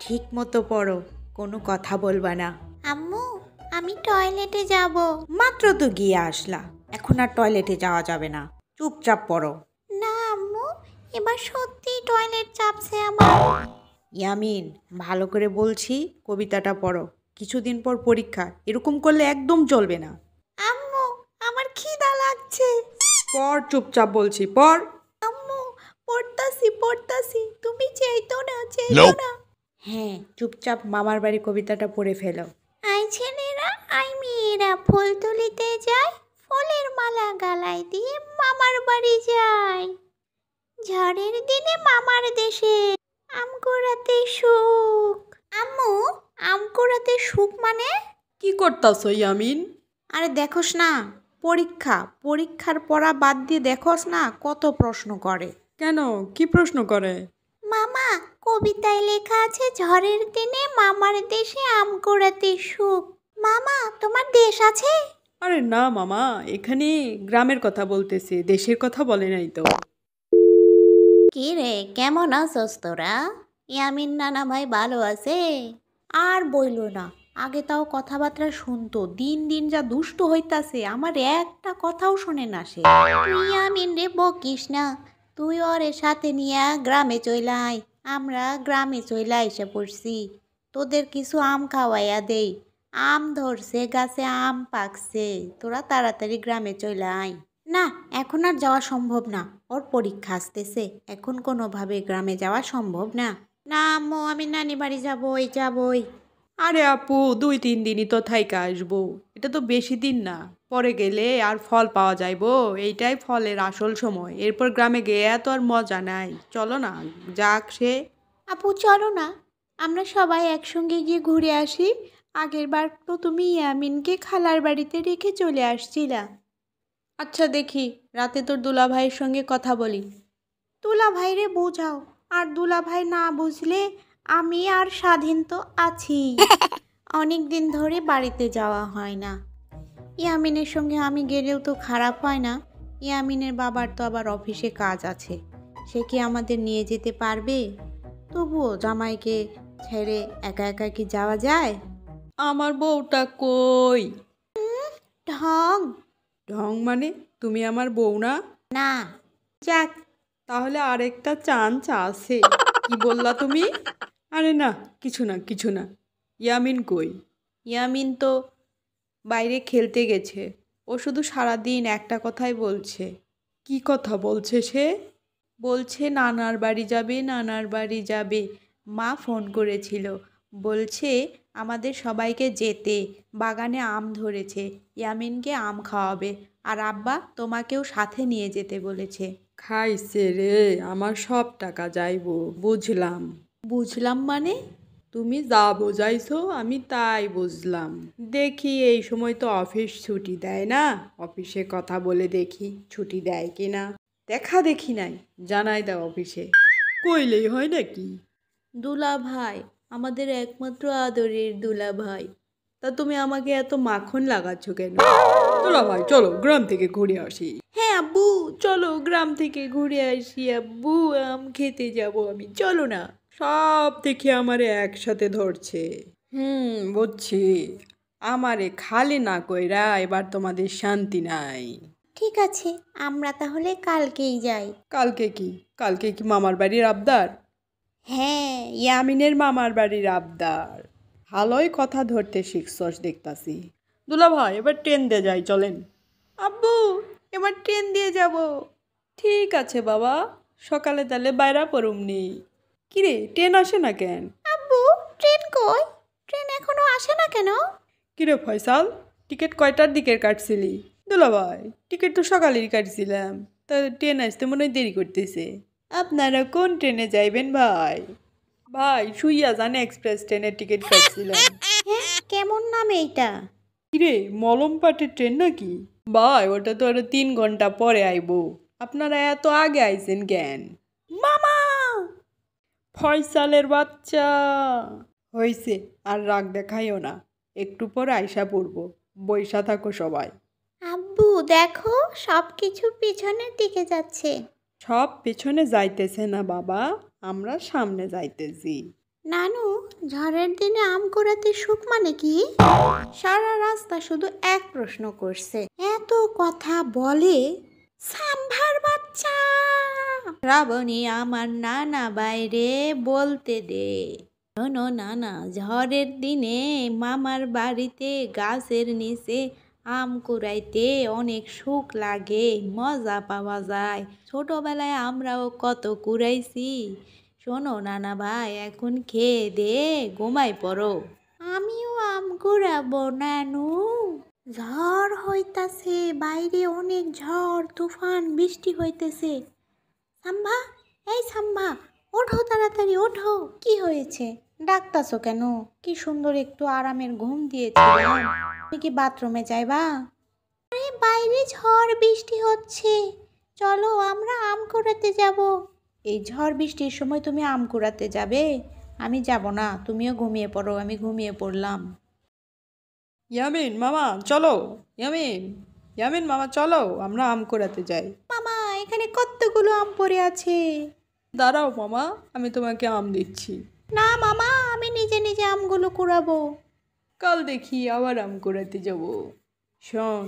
ঠিক মতো পড়ো, কোনো কথা বলবা না। আম্মু আমি টয়লেটে যাব। মাত্র তো গিয়ে আসলা, এখন আর টয়লেটে যাওয়া যাবে না, চুপচাপ পড়ো। না আম্মু, এবার সত্যি টয়লেট চাপছে আমার। ইয়ামিন, ভালো করে বলছি, কবিতাটা পড়ো। কিছুদিন পর পরীক্ষা, এরকম করলে একদম চলবে না। আম্মু আমার খিদা লাগছে। পড়, চুপচাপ বলছি, পড়। আম্মু পড়তাছি, তুমি চাইতো না। হ্যাঁ, চুপচাপ মামার বাড়ি কবিতাটা পড়ে ফেলো। আই ছেলেরা আই মেয়েরা ফুল তুলিতে যায়, ফুলের মালা গালায় দিয়ে মামার বাড়ি যায়। ঝড়ের দিনে মামার দেশে আম কুড়াতে সুখ। আম্মু আম কুড়াতে সুখ মানে? কি করতাছো ইয়ামিন? আরে দেখোস না, পরীক্ষার পড়া বাদ দিয়ে দেখোস না কত প্রশ্ন করে। কেন, কি প্রশ্ন করে? মামা কবিতায় লেখা আছে ঝড়ের দিনে মামার দেশে আম কুড়াতে সুখ। মামা তোমার দেশ আছে? আরে না মামা, এখানে গ্রামের কথা বলতেছে, দেশের কথা বলে নাই তো। কি রে কেমন আছস তোরা? ইয়ামিন নানা ভাই ভালো আছে? আর বইলো না, আগে তাও কথাবার্তা শুনতো, দিন দিন যা দুষ্ট হইতাছে, আমার একটা কথাও শোনে না সে। তুই ইয়ামিন রে বকিস না, তুই ওরে সাথে নিয়ে গ্রামে চইলাই। আমরা গ্রামে চইলা এসে পড়ছি, তোদের কিছু আম খাওয়াইয়া দেই। আম ধরছে গাছে, আম পাকছে, তোরা তাড়াতাড়ি গ্রামে চইলাই। না, এখন আর যাওয়া সম্ভব না, ওর পরীক্ষা আসতেছে, এখন কোনোভাবে গ্রামে যাওয়া সম্ভব না। না আম্মু আমি নানি বাড়ি যাবই। আরে আপু, 2-3 দিনই তো থাইকা আসবো, এটা তো বেশি দিন না, পরে গেলে আর ফল পাওয়া যাইবো, এইটাই ফলের আসল সময়, এরপর গ্রামে গিয়ে এত আর মজা নাই, চলো না যাক সে। আপু চলো না, আমরা সবাই একসঙ্গে গিয়ে ঘুরে আসি। আগের বার তো তুমি ইয়ামিনকে খালার বাড়িতে রেখে চলে আসছিলা। আচ্ছা দেখি, রাতে তোর দুলা ভাইয়ের সঙ্গে কথা বলি। দুলা ভাইরে বোঝাও, আর দুলা ভাই না বুঝলে আমি আর স্বাধীন তো আছি। অনেক দিন ধরে বাড়িতে যাওয়া হয় না। ইয়ামিনের সঙ্গে আমি গেলেও তো খারাপ হয় না। ইয়ামিনের বাবার তো আবার অফিসে কাজ আছে, সে কি আমাদের নিয়ে যেতে পারবে? তবুও জামাইকে ছেড়ে একা একা কি যাওয়া যায়? আমার বউটা কই? ঢং ঢং মানে, তুমি আমার বউ না? না। যাক, তাহলে আরেকটা চান্স আছে। কি বললা তুমি? আরে না, কিছু না। ইয়ামিন কই? ইয়ামিন তো বাইরে খেলতে গেছে, ও শুধু সারাদিন একটা কথাই বলছে। কি কথা বলছে সে? বলছে নানার বাড়ি যাবে। মা ফোন করেছিল, বলছে আমাদের সবাইকে যেতে, বাগানে আম ধরেছে, ইয়ামিনকে আম খাওয়াবে, আর আব্বা তোমাকেও সাথে নিয়ে যেতে বলেছে। খাইছে রে, আমার সব টাকা যাইবো। বুঝলাম মানে? তুমি যা বোঝাইছো আমি তাই বুঝলাম। দেখি এই সময় তো অফিস ছুটি দেয় না, অফিসে কথা বলে দেখি ছুটি দেয় কি না। দেখা দেখি নাই, জানাই দাও অফিসে। কইলেই হয় নাকি? দুলা ভাই, আমাদের একমাত্র আদরের দুলা ভাই, তা তুমি আমাকে এত মাখন লাগাচ্ছ কেন? দুলা ভাই চলো গ্রাম থেকে ঘুরে আসি। হ্যাঁ আব্বু, চলো গ্রাম থেকে ঘুরে আসি আব্বু, আম খেতে যাব আমি, চলো না। সব দেখে আমারে একসাথে ধরছে। বুঝছি, আমারে খালি না কইরা এবার তোমাদের শান্তি নাই। ঠিক আছে, আমরা তাহলে কালকেই যাই। কালকে কি মামার বাড়ির আবদার? হ্যাঁ, ইয়ামিনের মামার বাড়ির আবদার। ভালোই কথা ধরতে শিখছস দেখতাছি। দুলা ভাই, এবার ট্রেন দিয়ে যাই, চলেন। আব্বু, এবার ট্রেন দিয়ে যাব। ঠিক আছে বাবা, সকালে তাহলে বাইরা পড়ুমনি। কিরে, ট্রেন আসে না কেন? আব্বু ট্রেন কই? ট্রেন এখনো আসে না কেন? কিরে ফয়সাল, টিকিট কয়টার দিকে কাটছিলি? দুলা ভাই, টিকিট তো সকালেই কাটছিলাম, তা ট্রেন আসতে মনে হয় দেরি করতেছে। আপনারা কোন ট্রেনে যাইবেন ভাই? ভাই, সুইয়াজান এক্সপ্রেস ট্রেনের টিকিট কাটছিলাম। হ্যাঁ, কেমন নাম এইটা? কিরে, মলমপাটের ট্রেন নাকি? ভাই, ওটা তো আরো 3 ঘন্টা পরে আইবো, আপনারা এত আগে আইছেন কেন? মামা! ফয়সালের বাচ্চা! হইছে, আর রাগ দেখাইও না, একটু পর আইসা পড়বো, বইসা থাকো সবাই। আব্বু দেখো, সব কিছু পিছনের দিকে যাচ্ছে। সব পেছনে যাইতেছে না বাবা, আমরা সামনে যাইতেছি। নানু, ঝড়ের দিনে আম কুড়াতে সুখ মানে কি? সারা রাস্তা শুধু এক প্রশ্ন করছে, এত কথা বলে। সাম্ভার বাচ্চা! শ্রাবণী, আমার নানা বাইরে বলতে দে। শোনো নানা, ঝড়ের দিনে মামার বাড়িতে গাছের নিচে আম কুড়াইতে অনেক সুখ লাগে, মজা পাওয়া যায়। ছোটবেলায় আমরাও কত কুড়াইছি। শোনো নানা ভাই, এখন খেয়ে দে ঘুমাই পড়ো। আমিও আম কুড়াবো নানু। ঝড় হইতাছে, বাইরে অনেক ঝড় তুফান, বৃষ্টি হইতেছে। সাম্ভা, এই সাম্ভা, ওঠো তাড়াতাড়ি ওঠো। কি হয়েছে? ডাকতাছো কেন? কি সুন্দর একটু আরামের ঘুম দিয়েছিলাম। তুমি কি বাথরুমে যাইবা? আরে বাইরে ঝড় বৃষ্টি হচ্ছে, চলো আমরা আম কুড়াতে যাব। এই ঝড় বৃষ্টির সময় তুমি আম কুড়াতে যাবে? আমি যাব না, তুমিও ঘুমিয়ে পড়ো। আমি ঘুমিয়ে পড়লাম। ইয়ামিন মামা চলো। ইয়ামিন, ইয়ামিন মামা চলো, আমরা আম কুড়াতে যাই। মামা, এখানে কতগুলো আম পড়ে আছে। দাঁড়াও মামা, আমি তোমাকে আম দিচ্ছি। না মামা, আমি নিজে নিজে আমগুলো কুড়াবো। কাল দেখি আবার আম কুড়াতে যাব। শোন,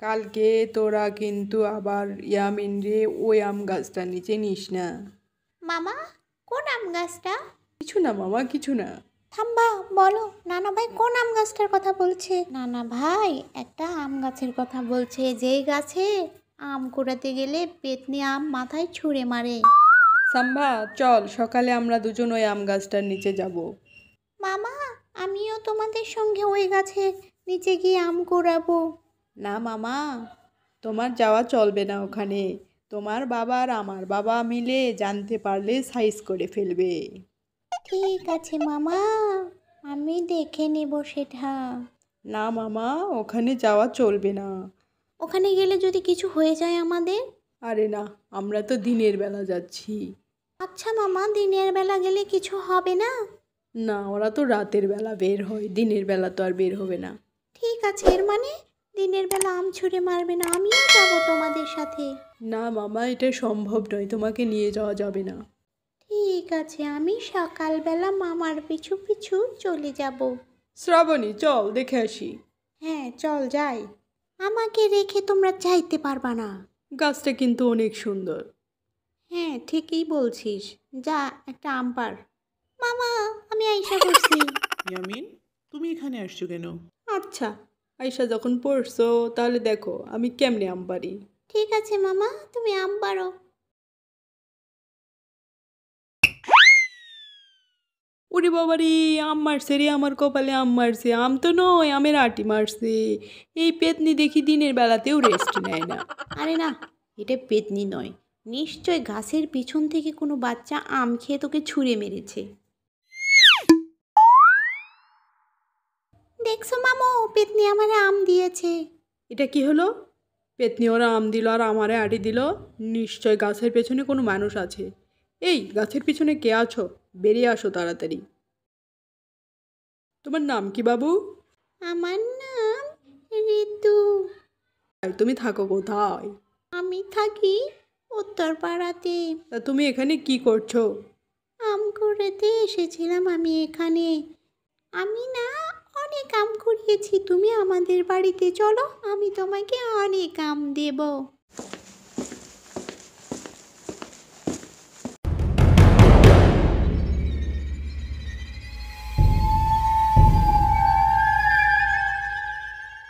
কালকে তোরা কিন্তু আবার ইয়ামিন রে ওই আম গাছটার নিচে নিস না। মামা, কোন আম গাছটা? কিছু না মামা, কিছু না। থাম্বা, বলো নানা ভাই কোন আম গাছটার কথা বলছে? নানা ভাই একটা আম গাছের কথা বলছে, যেই গাছে আম কুড়াতে গেলে পেতনি আম মাথায় ছুঁড়ে মারে। সাম্ভা চল, সকালে আমরা দুজন ওই আম গাছটার নিচে যাব। মামা, আমিও তোমাদের সঙ্গে ওই গাছে নিচে গিয়ে আম কুড়াবো। না মামা, তোমার যাওয়া চলবে না ওখানে। তোমার বাবা আর আমার বাবা মিলে জানতে পারলে সাইজ করে ফেলবে। ঠিক আছে মামা, আমি দেখে নেব সেটা। না মামা, ওখানে যাওয়া চলবে না। ওখানে গেলে যদি কিছু হয়ে যায় আমাদের? আরে না, আমরা তো দিনের বেলা যাচ্ছি। আচ্ছা মামা, দিনের বেলা গেলে কিছু হবে না? না, ওরা তো রাতের বেলা বের হয়, দিনের বেলা তো আর বের হবে না। ঠিক আছে, এর মানে দিনের বেলা আম ছুঁড়ে মারবে না, আমিও যাবো তোমাদের সাথে। না মামা, এটা সম্ভব নয়, তোমাকে নিয়ে যাওয়া যাবে না। ঠিক আছে, আমি সকালবেলা মামার পিছু পিছু চলে যাব। শ্রাবণী চল, দেখে আসি। হ্যাঁ চল যাই। আমাকে রেখে তোমরা যাইতে পারবা না। গাছটা কিন্তু অনেক সুন্দর। হ্যাঁ ঠিকই বলছিস, যা একটা আম পার। মামা, আমি আইসা করছি। ইয়ামিন, তুমি এখানে আসছো কেন? আচ্ছা, আয়শা যখন পড়ছো তাহলে দেখো আমি কেমনে আম পারি। ঠিক আছে মামা, তুমি আম পারো। ওরে বাবারে, আম মারছে রে, আমার কপালে আম মারছে। আম তো নয়, আমের আটি মারছে। এই পেতনি দেখি দিনের বেলাতেও রেস্ট নেয় না। আরে না, এটা পেতনি নয়, নিশ্চয় গাছের পিছন থেকে কোনো বাচ্চা আম খেয়ে তোকে ছুঁড়ে মেরেছে। দেখছো মামু, পেতনি আমারে আম দিয়েছে। এটা কি হলো? পেতনি ওরা আম দিল আর আমারে আটি দিল। নিশ্চয় গাছের পেছনে কোনো মানুষ আছে। এই গাছের পিছনে কে আছো? বেরিয়ে আসো তাড়াতাড়ি। তোমার নাম কি বাবু? আমার নাম ঋতু। আর তুমি থাকো কোথায়? আমি থাকি উত্তরপাড়াতে। তা তুমি এখানে কি করছো? আম কুড়াতে এসেছিলাম আমি এখানে। আমি না অনেক আম কুড়িয়েছি, তুমি আমাদের বাড়িতে চলো, আমি তোমাকে অনেক আম দেব।